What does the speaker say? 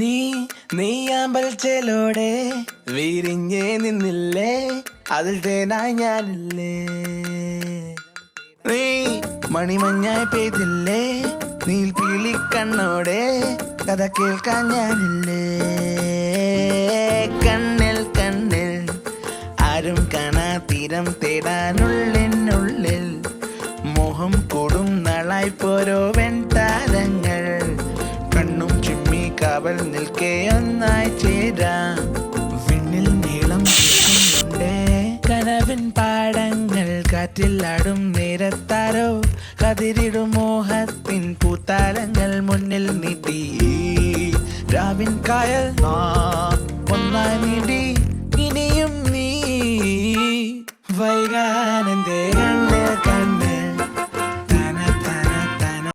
നീ നീയാമ്പൽ ചേലോടെ വിരിഞ്ഞേ നിന്നില്ലേ, അതിൽ തേനായി ഞാനില്ലേ. നീ മണിമഞ്ഞായി പെയ്തില്ലേ, നീൽപ്പീലി കണ്ണോടെ കഥ കേൾക്കാൻ ഞാനില്ലേ. കണ്ണിൽ കണ്ണിൽ ആരും കാണാ തീരം തേടാനുള്ളിനുള്ളിൽ മോഹം കൂടും നാളായി പോരോ വെൺതാരങ്ങൾ. കണ്ണും ചിമ്മി കാവൽ നിൽക്കേ ഒന്നായി ചേരാം. വിണ്ണിൽ നീളം കേൾക്കുന്നുണ്ടേ കനവിൻ പാടങ്ങൾ, കാറ്റിലാടും നേരത്താരോ കതിരിടും മോഹത്തിൻ പൂത്താലങ്ങൾ മുന്നിൽ നീട്ടി. രാവിൻ കായൽ